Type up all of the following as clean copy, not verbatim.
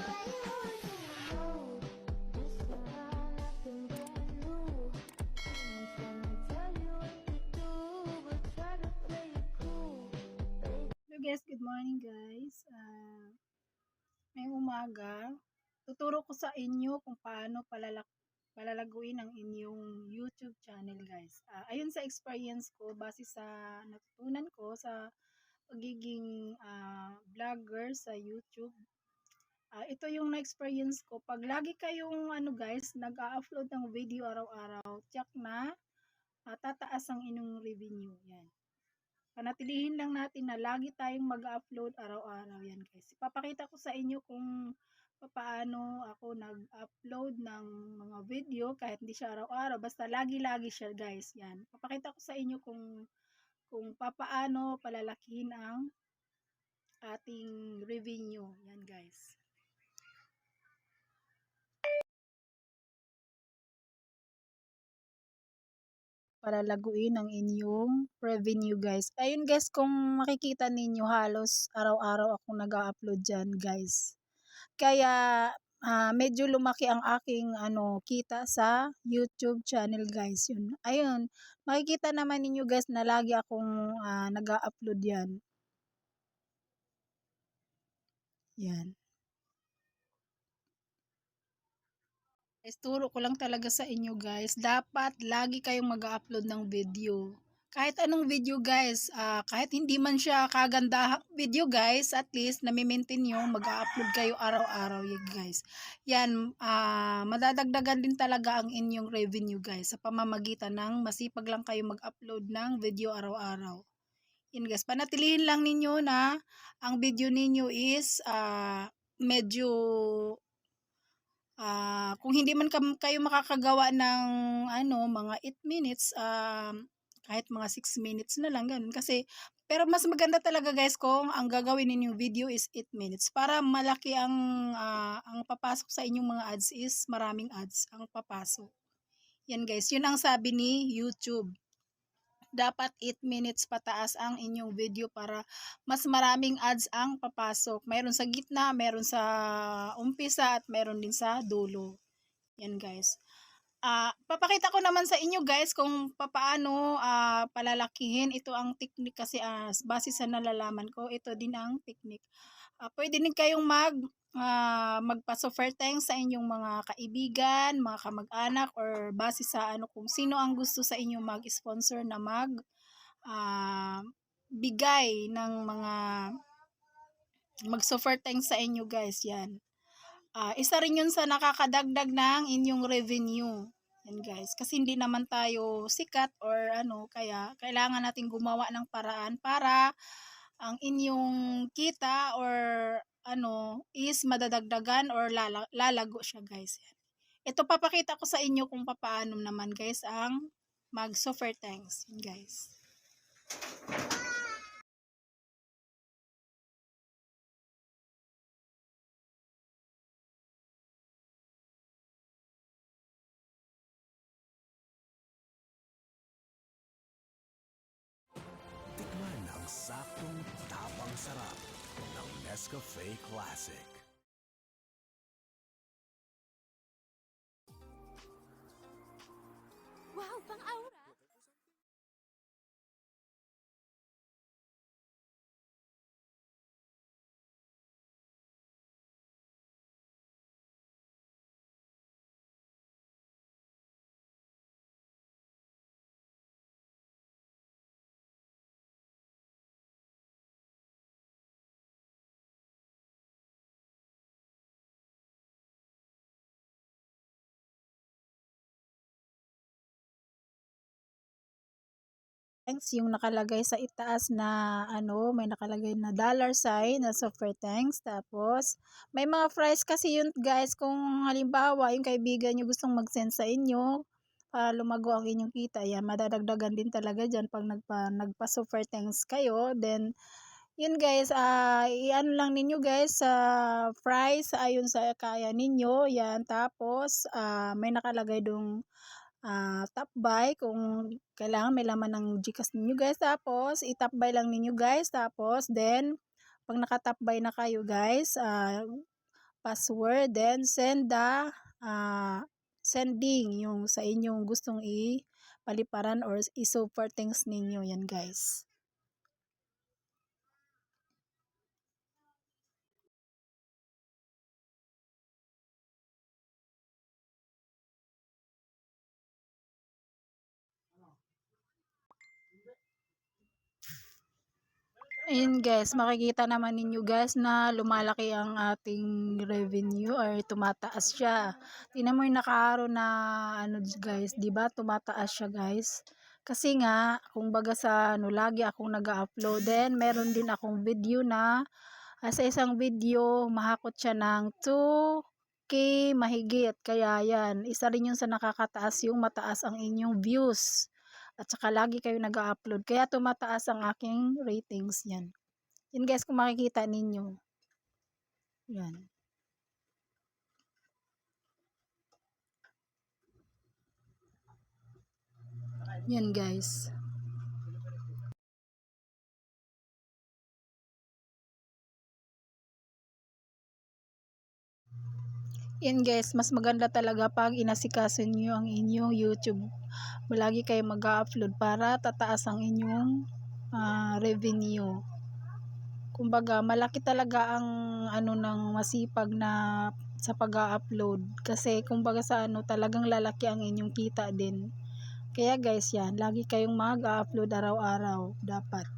Hello guys, good morning guys. Ngayong umaga, tuturo ko sa inyo kung paano palalaguin ang inyong YouTube channel guys. Ayun sa experience ko, base sa natutunan ko sa pagiging vlogger sa YouTube. Ito yung na-experience ko. Pag lagi kayong guys, nag-upload ng video araw-araw, tiyak na tataas ang inyong revenue. Yan. Panatilihin lang natin na lagi tayong mag-upload araw-araw. Yan guys. Ipapakita ko sa inyo kung paano ako nag-upload ng mga video kahit hindi siya araw-araw. Basta lagi-lagi siya guys. Yan. Papakita ko sa inyo kung paano palalakihin ang ating revenue. Yan guys. Para laguin ang inyong revenue guys. Ayun guys, kung makikita ninyo halos araw-araw ako nag-upload dyan guys. Kaya medyo lumaki ang aking kita sa YouTube channel guys. Yun. Ayun, makikita naman ninyo guys na lagi akong nag-upload yan. Yan. Turo ko lang talaga sa inyo guys, dapat lagi kayong mag-upload ng video. Kahit anong video guys, kahit hindi man siya kaganda video guys, at least nami-maintain nyo, mag-upload kayo araw-araw guys. Yan, madadagdagan din talaga ang inyong revenue guys sa pamamagitan ng masipag lang kayo mag-upload ng video araw-araw. Yan guys, panatilihin lang ninyo na ang video ninyo is medyo kung hindi man kayo makakagawa ng mga 8 minutes, kahit mga 6 minutes na lang ganun. Kasi pero mas maganda talaga guys kung ang gagawin ninyong video is 8 minutes para malaki ang papasok sa inyong mga ads is maraming ads ang papasok. Yan guys, yun ang sabi ni YouTube. Dapat 8 minutes pataas ang inyong video para mas maraming ads ang papasok. Meron sa gitna, meron sa umpisa, at meron din sa dulo. Yan guys. Papakita ko naman sa inyo guys kung paano palalakihin. Ito ang technique kasi base sa nalalaman ko, ito din ang technique. Pwede din kayong magpa-offer thanks sa inyong mga kaibigan, mga kamag-anak, or base sa kung sino ang gusto sa inyo mag-sponsor na bigay ng mga mag-offer thanks sa inyo guys. Yan. Isa rin yun sa nakakadagdag ng inyong revenue. Yan guys. Kasi hindi naman tayo sikat or kaya kailangan natin gumawa ng paraan para ang inyong kita or is madadagdagan or lalago siya guys. Ito papakita ko sa inyo kung paano naman guys ang mag-offer thanks. Yan guys. Tikman ang saktong tapang sarap ng Nescafe Classic. Wow, pang-aura! Thanks yung nakalagay sa itaas na may nakalagay na dollar sign na offer thanks. Tapos may mga price kasi yun guys, kung halimbawa yung kaibigan nyo gustong mag-send sa inyo para lumago ang inyong kita, yan madadagdagan din talaga dyan pag nagpa-offer thanks kayo. Then yun guys, i-ano lang ninyo guys sa price ayon sa kaya ninyo. Yan, tapos may nakalagay dong tap buy kung kailangan may laman ng GCash ninyo guys. Tapos i-tap buy lang ninyo guys. Tapos then pag naka-tap buy na kayo guys, password, then send the sending yung sa inyong gustong paliparan or i-super things ninyo yan guys. Ayun guys, makikita naman ninyo guys na lumalaki ang ating revenue or tumataas siya. Tingnan mo yung nakaaraw na ano guys, 'di ba? Tumataas siya guys. Kasi nga, kumbaga sa ano, lagi akong nag-upload. Then meron din akong video na sa isang video mahakot siya ng 2K mahigit. Kaya yan, isa rin yun sa nakakataas yung mataas ang inyong views. At saka lagi kayo nag-upload. Kaya tumataas ang aking ratings yan. Yan guys kung makikita ninyo. Yan. Yan guys. Yan guys, mas maganda talaga pag inasikaso niyo ang inyong YouTube. Lagi kayo mag-upload para tataas ang inyong revenue. Kumbaga, malaki talaga ang ano ng masipag na sa pag-upload kasi kumbaga sa ano talagang lalaki ang inyong kita din. Kaya guys, yan, lagi kayong mag-upload araw-araw dapat.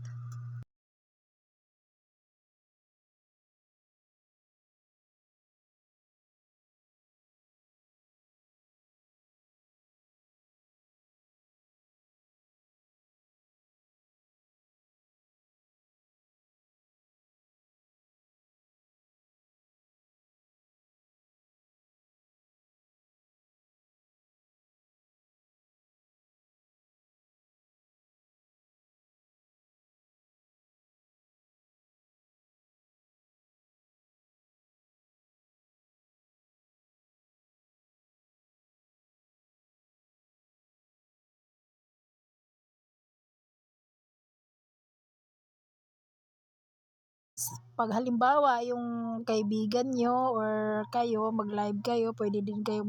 Pag halimbawa yung kaibigan nyo or kayo mag-live kayo, pwede din kayo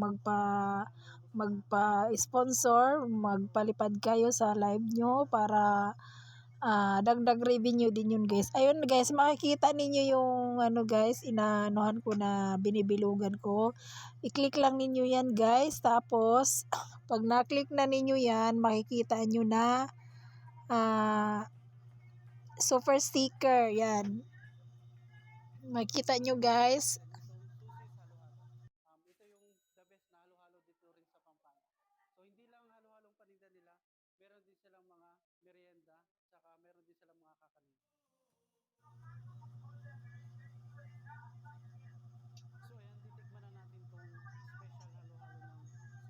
magpa-sponsor, magpalipad kayo sa live nyo para dagdag revenue din yun guys. Ayun guys, makikita ninyo yung ano guys, inaanohan ko na binibilugan ko. I-click lang ninyo yan guys. Tapos pag na-click na ninyo yan, makikita nyo na super sticker yan. Makikita nyo guys. Ito yung the best na halo-halo dito rin sa Pampanga. So hindi lang halo-halong paninda nila, meron din silang mga merienda, saka meron din silang mga kakanin. So ayan, titikman na natin tong special halo-halo ng susis.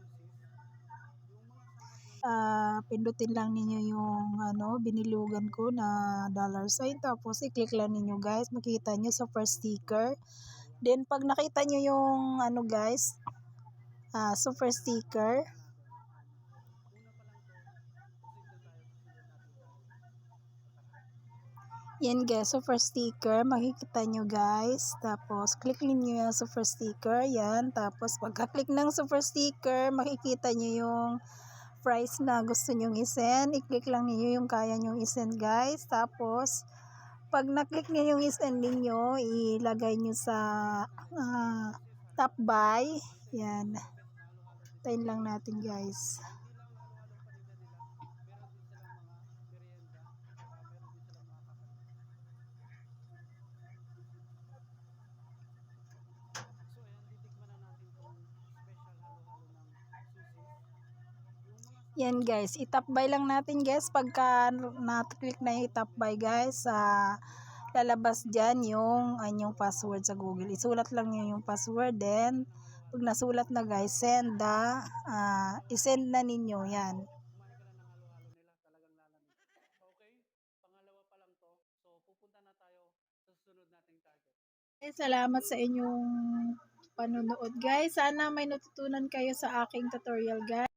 Yung mga sangkap na Pindutin lang ninyo yung ano, binilugan ko na $sign. Tapos i-click lang ninyo guys. Makita nyo sa first sticker. Then pag nakita nyo yung ano guys, super sticker. una pa lang to, proceed na tayo, susunod natin target. Yan guys, super sticker. Makikita nyo guys. Tapos click ninyo yung super sticker. Yan. Tapos pagka-click ng super sticker, makikita nyo yung price na gusto nyong i-send. I-click lang niyo yung kaya nyong i-send guys. Tapos pag na-click niyo yung i-send niyo, ilagay nyo sa top buy. Yan. Tayin lang natin guys. Hindi lang halo-halong paninda nila, meron din silang mga merienda, saka meron din silang mga kakanin. So ayan, titikman na natin tong special halo-halo ng susis. Yung mga Yan guys, i-top buy lang natin guys. Pagka na-click na yung top buy guys, lalabas dyan yung anyong password sa Google. Isulat lang nyo yung password. Then, pag nasulat na guys, i-send na ninyo yan. kumain ka na ng halo-halo nila, talagang lalamig. Okay, pangalawa pa lang to. So pupunta na tayo sa susunod nating target. Salamat sa inyong panonood guys. Sana may natutunan kayo sa aking tutorial guys.